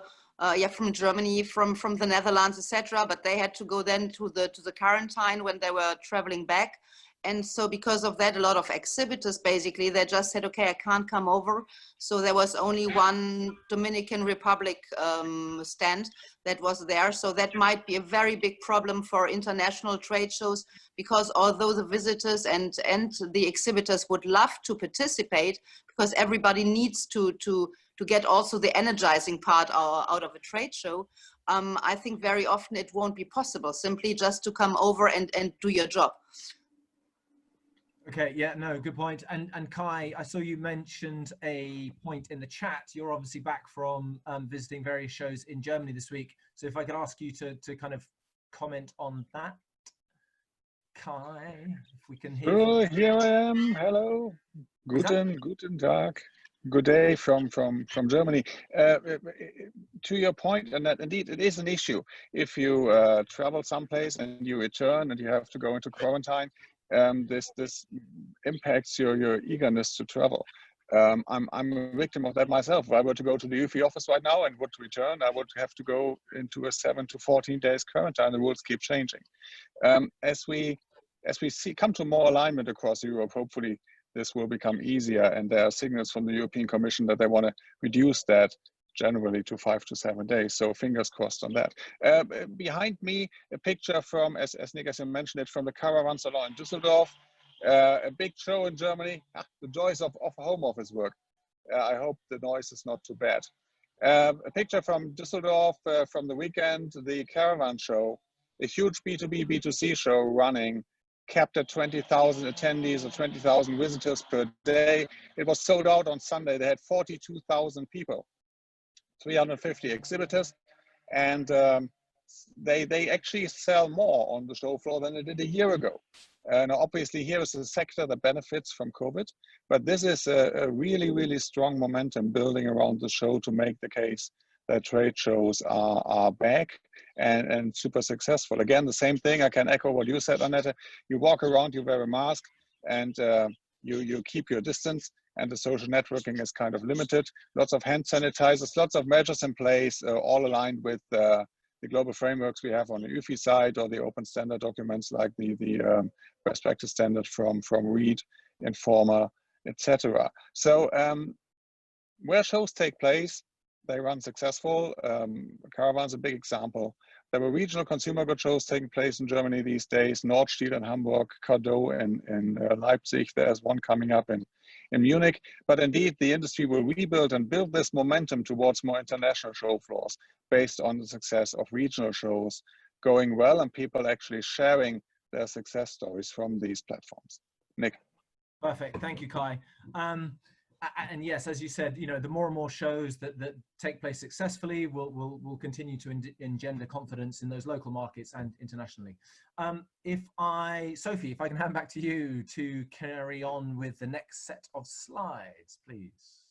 yeah, from Germany, from the Netherlands, etc. But they had to go then to the quarantine when they were traveling back. And so because of that, a lot of exhibitors, basically, they just said, okay, I can't come over. So there was only one Dominican Republic stand that was there. So that might be a very big problem for international trade shows, because although the visitors and the exhibitors would love to participate, because everybody needs to get also the energizing part out of a trade show, I think very often it won't be possible simply just to come over and do your job. Okay, yeah, no, good point. And Kai, I saw you mentioned a point in the chat. You're obviously back from visiting various shows in Germany this week. So if I could ask you to kind of comment on that, Kai, if we can hear. Oh, here I am. Hello. Guten Tag. Good day from Germany. To your point, and that indeed it is an issue. If you travel someplace and you return and you have to go into quarantine, this impacts your eagerness to travel. I'm a victim of that myself. If I were to go to the UFI office right now and would return, I would have to go into a 7 to 14 days quarantine. The rules keep changing. As we come to more alignment across Europe, hopefully this will become easier, and there are signals from the European Commission that they want to reduce that generally to 5 to 7 days. So fingers crossed on that. Behind me, a picture from, as Nick has mentioned it, from the Caravan Salon in Düsseldorf, a big show in Germany. The joys of home office work. I hope the noise is not too bad. A picture from Düsseldorf from the weekend, the Caravan Show, a huge B2B, B2C show running, capped at 20,000 attendees or 20,000 visitors per day. It was sold out on Sunday. They had 42,000 people, 350 exhibitors, and they actually sell more on the show floor than they did a year ago. Now, obviously, here is a sector that benefits from COVID, but this is a really, really strong momentum building around the show to make the case that trade shows are back and super successful. Again, the same thing, I can echo what you said, Annette. You walk around, you wear a mask, and you keep your distance, and the social networking is kind of limited. Lots of hand sanitizers, lots of measures in place, all aligned with the global frameworks we have on the UFI side, or the open standard documents like the best practice standard from READ, Informa, etc. So where shows take place, they run successful. Caravan's a big example. There were regional consumer goods shows taking place in Germany these days, Nordstiel in Hamburg, Cadeau in Leipzig. There's one coming up in Munich. But indeed, the industry will rebuild and build this momentum towards more international show floors based on the success of regional shows going well and people actually sharing their success stories from these platforms. Nick. Perfect. Thank you, Kai. And yes, as you said, you know, the more and more shows that take place successfully will continue to engender confidence in those local markets and internationally. Sophie, if I can hand back to you to carry on with the next set of slides, please.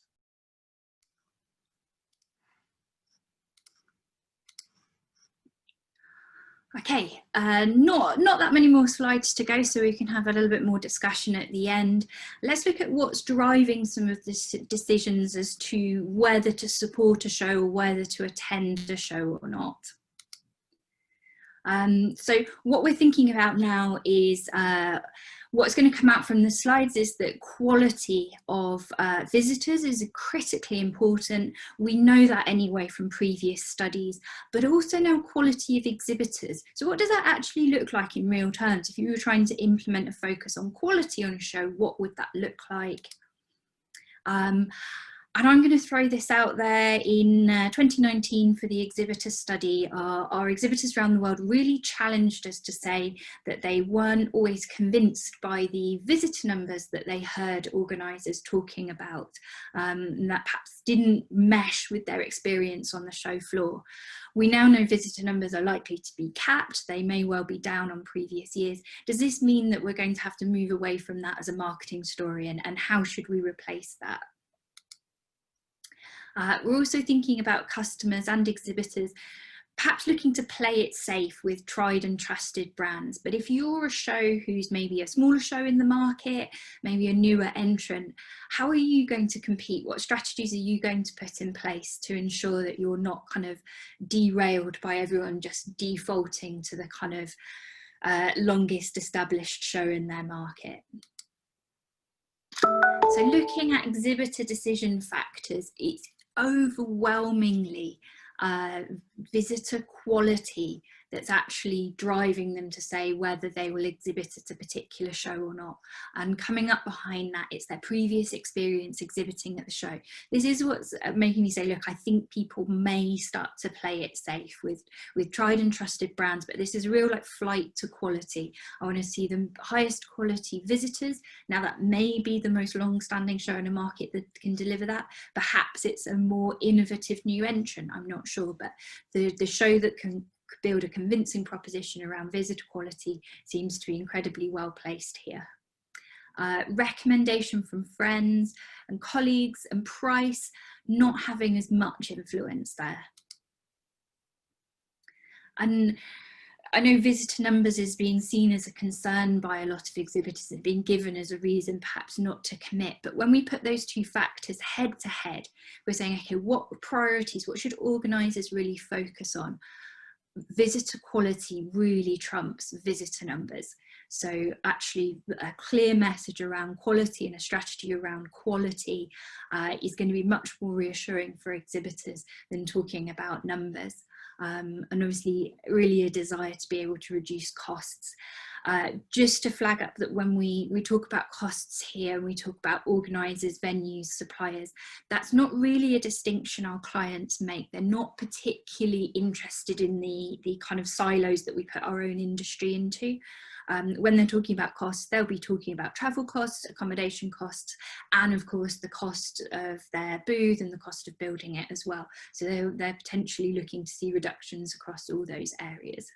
Okay, not that many more slides to go, so we can have a little bit more discussion at the end. Let's look at what's driving some of the decisions as to whether to support a show or whether to attend a show or not. So what we're thinking about now is what's going to come out from the slides is that quality of visitors is critically important. We know that anyway from previous studies, but also now quality of exhibitors. So what does that actually look like in real terms? If you were trying to implement a focus on quality on a show, what would that look like? And I'm going to throw this out there. In 2019 for the exhibitor study, our exhibitors around the world really challenged us to say that they weren't always convinced by the visitor numbers that they heard organisers talking about, and that perhaps didn't mesh with their experience on the show floor. We now know visitor numbers are likely to be capped. They may well be down on previous years. Does this mean that we're going to have to move away from that as a marketing story, and how should we replace that? We're also thinking about customers and exhibitors perhaps looking to play it safe with tried and trusted brands. But if you're a show who's maybe a smaller show in the market, maybe a newer entrant, how are you going to compete? What strategies are you going to put in place to ensure that you're not kind of derailed by everyone just defaulting to the kind of longest established show in their market? So looking at exhibitor decision factors, it's overwhelmingly visitor quality that's actually driving them to say whether they will exhibit at a particular show or not. And coming up behind that, it's their previous experience exhibiting at the show. This is what's making me say, look, I think people may start to play it safe with tried and trusted brands, but this is a real like flight to quality. I want to see the highest quality visitors. Now that may be the most long-standing show in a market that can deliver that. Perhaps it's a more innovative new entrant, I'm not sure, but the show that can build a convincing proposition around visitor quality seems to be incredibly well placed here. Recommendation from friends and colleagues, and price not having as much influence there. And I know visitor numbers is being seen as a concern by a lot of exhibitors and being given as a reason perhaps not to commit. But when we put those two factors head to head, we're saying, okay, what priorities, what should organisers really focus on? Visitor quality really trumps visitor numbers. So actually a clear message around quality and a strategy around quality is going to be much more reassuring for exhibitors than talking about numbers. And obviously really a desire to be able to reduce costs. Just to flag up that when we talk about costs here, we talk about organisers, venues, suppliers, that's not really a distinction our clients make. They're not particularly interested in the kind of silos that we put our own industry into. When they're talking about costs, they'll be talking about travel costs, accommodation costs, and of course the cost of their booth and the cost of building it as well. So they're potentially looking to see reductions across all those areas.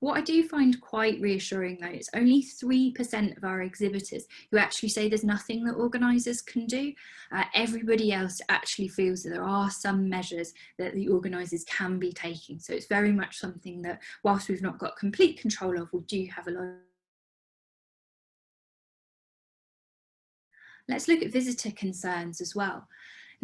What I do find quite reassuring though, is only 3% of our exhibitors who actually say there's nothing that organisers can do. Everybody else actually feels that there are some measures that the organisers can be taking. So it's very much something that, whilst we've not got complete control of, we do have a lot. Let's look at visitor concerns as well.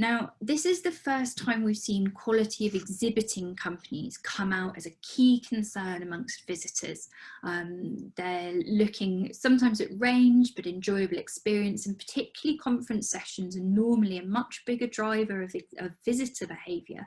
Now, this is the first time we've seen quality of exhibiting companies come out as a key concern amongst visitors. They're looking sometimes at range, but enjoyable experience, and particularly conference sessions are normally a much bigger driver of visitor behaviour.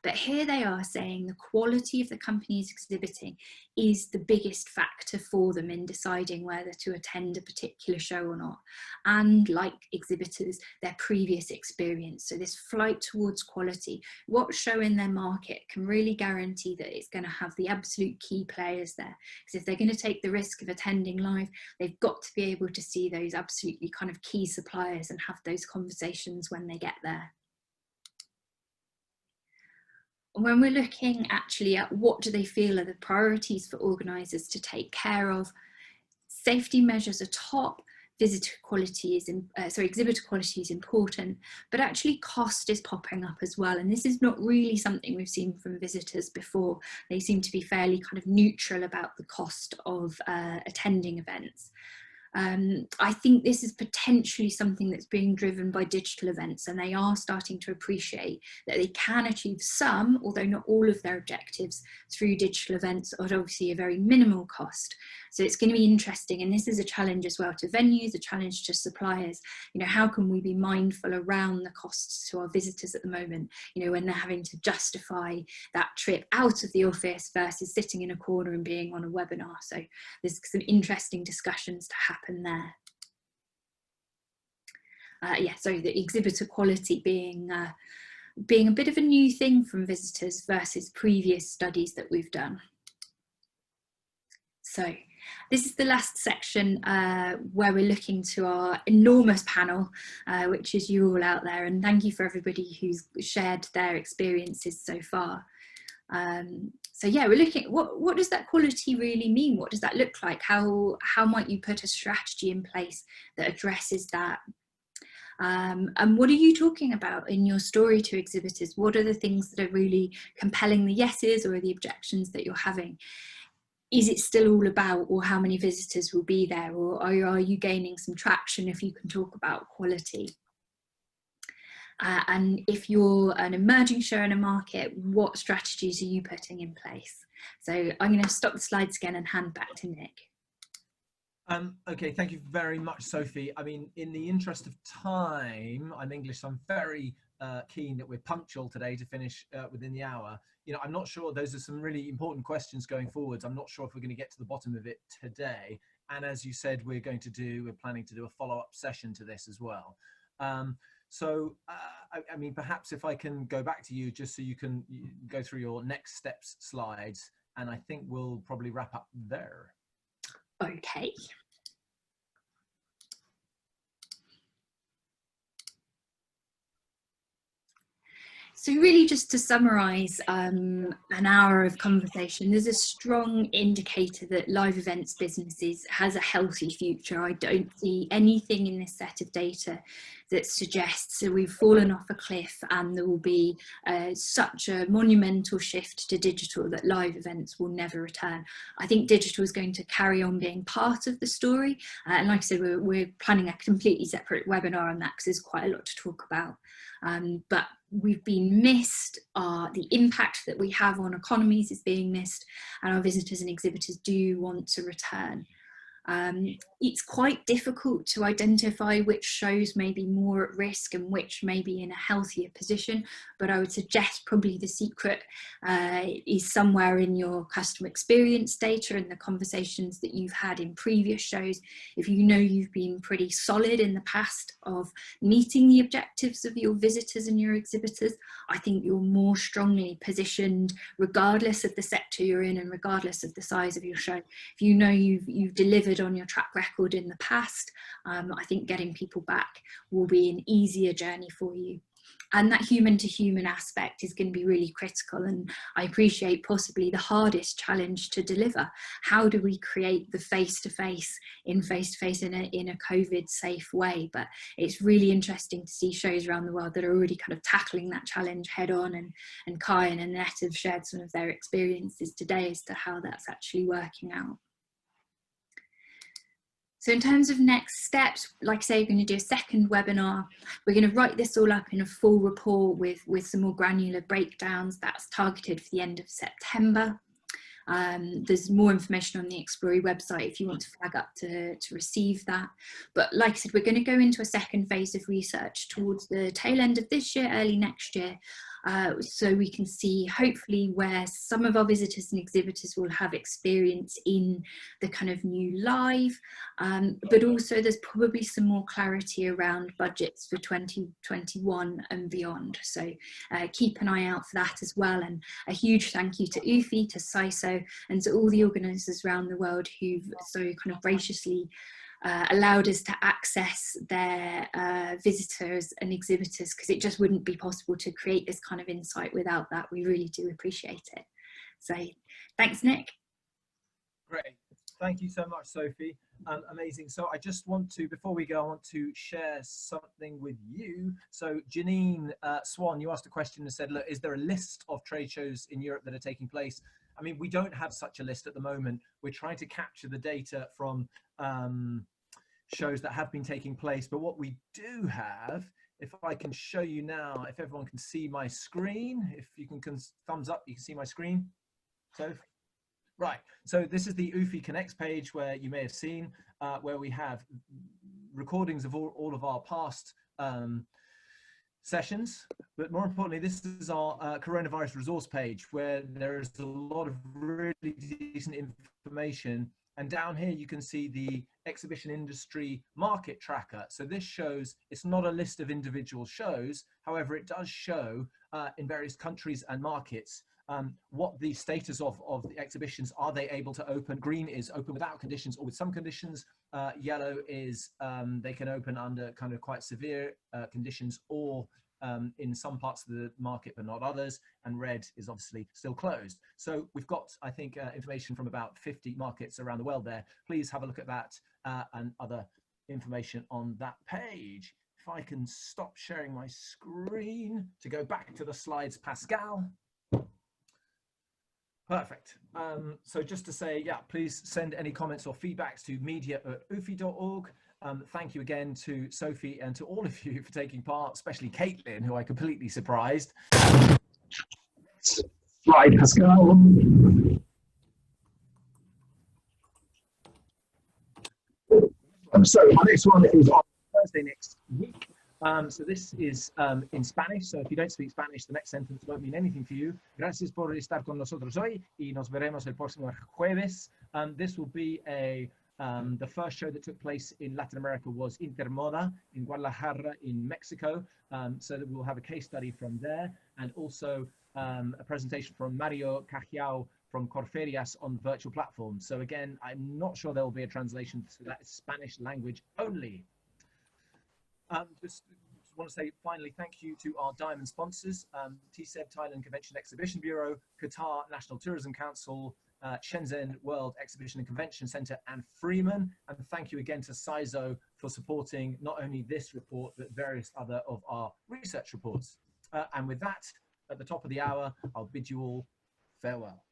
But here they are saying the quality of the companies exhibiting is the biggest factor for them in deciding whether to attend a particular show or not. And like exhibitors, their previous experience. So this flight towards quality, what show in their market can really guarantee that it's going to have the absolute key players there. Because if they're going to take the risk of attending live, they've got to be able to see those absolutely kind of key suppliers and have those conversations when they get there. When we're looking actually at what do they feel are the priorities for organisers to take care of, safety measures are top, exhibitor quality is important, but actually cost is popping up as well. And this is not really something we've seen from visitors before. They seem to be fairly kind of neutral about the cost of attending events. I think this is potentially something that's being driven by digital events, and they are starting to appreciate that they can achieve some, although not all of their objectives through digital events at obviously a very minimal cost. So it's going to be interesting, and this is a challenge as well to venues, a challenge to suppliers. You know, how can we be mindful around the costs to our visitors at the moment, you know, when they're having to justify that trip out of the office versus sitting in a corner and being on a webinar. So there's some interesting discussions to happen there. Yeah, so the exhibitor quality being a bit of a new thing from visitors versus previous studies that we've done. So this is the last section where we're looking to our enormous panel, which is you all out there, and thank you for everybody who's shared their experiences so far. So yeah, we're looking at what does that quality really mean? What does that look like? How might you put a strategy in place that addresses that? And what are you talking about in your story to exhibitors? What are the things that are really compelling the yeses or the objections that you're having? Is it still all about, or how many visitors will be there, or are you gaining some traction if you can talk about quality? And if you're an emerging show in a market, what strategies are you putting in place? So I'm going to stop the slides again and hand back to Nick. Okay, thank you very much, Sophie. I mean, in the interest of time, I'm English, so I'm very keen that we're punctual today to finish within the hour. You know, I'm not sure, those are some really important questions going forwards. I'm not sure if we're going to get to the bottom of it today. And as you said, we're planning to do a follow-up session to this as well. I mean, perhaps if I can go back to you just so you can go through your next steps slides, and I think we'll probably wrap up there. Okay. So really, just to summarise an hour of conversation, there's a strong indicator that live events businesses has a healthy future. I don't see anything in this set of data that suggests that we've fallen off a cliff and there will be such a monumental shift to digital that live events will never return. I think digital is going to carry on being part of the story. And like I said, we're planning a completely separate webinar on that because there's quite a lot to talk about. But we've been missed, the impact that we have on economies is being missed, and our visitors and exhibitors do want to return. It's quite difficult to identify which shows may be more at risk and which may be in a healthier position, but I would suggest probably the secret is somewhere in your customer experience data and the conversations that you've had in previous shows. If you know you've been pretty solid in the past of meeting the objectives of your visitors and your exhibitors, I think you're more strongly positioned regardless of the sector you're in and regardless of the size of your show. If you know you've delivered on your track record in the past, I think getting people back will be an easier journey for you. And that human to human aspect is going to be really critical, and I appreciate possibly the hardest challenge to deliver. How do we create the face-to-face in a COVID safe way? But it's really interesting to see shows around the world that are already kind of tackling that challenge head on, and Kai and Annette have shared some of their experiences today as to how that's actually working out. So in terms of next steps, like I say, we're going to do a second webinar. We're going to write this all up in a full report with some more granular breakdowns. That's targeted for the end of September. There's more information on the Explory website if you want to flag up to receive that. But like I said, we're going to go into a second phase of research towards the tail end of this year, early next year, so we can see hopefully where some of our visitors and exhibitors will have experience in the kind of new live, but also there's probably some more clarity around budgets for 2021 and beyond. So keep an eye out for that as well. And a huge thank you to UFI, to CYSO, and to all the organisers around the world who've so kind of graciously allowed us to access their visitors and exhibitors, because it just wouldn't be possible to create this kind of insight without that. We really do appreciate it. So thanks, Nick. Great. Thank you so much, Sophie. Amazing. So I just want to, before we go, I want to share something with you. So Janine Swan, you asked a question and said, look, is there a list of trade shows in Europe that are taking place? I mean, we don't have such a list at the moment. We're trying to capture the data from shows that have been taking place. But what we do have, if I can show you now, if everyone can see my screen, if you can thumbs up, you can see my screen. So, right. So this is the UFI Connects page where you may have seen, where we have recordings of all of our past sessions, but more importantly, this is our coronavirus resource page where there is a lot of really decent information. And down here you can see the exhibition industry market tracker. So this shows, it's not a list of individual shows, however it does show in various countries and markets what the status of the exhibitions. Are they able to open? Green is open without conditions or with some conditions. Yellow is they can open under kind of quite severe conditions, or in some parts of the market but not others, and red is obviously still closed. So we've got, I think, information from about 50 markets around the world there. Please have a look at that and other information on that page. If I can stop sharing my screen to go back to the slides, Pascal. Perfect. So just to say, yeah, please send any comments or feedbacks to media@ufi.org. Thank you again to Sophie and to all of you for taking part, especially Caitlin, who I completely surprised. Slide, Pascal. So my next one is on Thursday next week. So this is in Spanish, so if you don't speak Spanish, the next sentence won't mean anything for you. Gracias por estar con nosotros hoy y nos veremos el próximo jueves. This will be the first show that took place in Latin America was Intermoda in Guadalajara in Mexico. So that we'll have a case study from there, and also a presentation from Mario Cajiao from Corferias on virtual platforms. So again, I'm not sure there will be a translation to that Spanish language only. Just want to say finally thank you to our diamond sponsors, TCEB Thailand Convention Exhibition Bureau, Qatar National Tourism Council, Shenzhen World Exhibition and Convention Center, and Freeman. And thank you again to CYSO for supporting not only this report, but various other of our research reports. And with that, at the top of the hour, I'll bid you all farewell.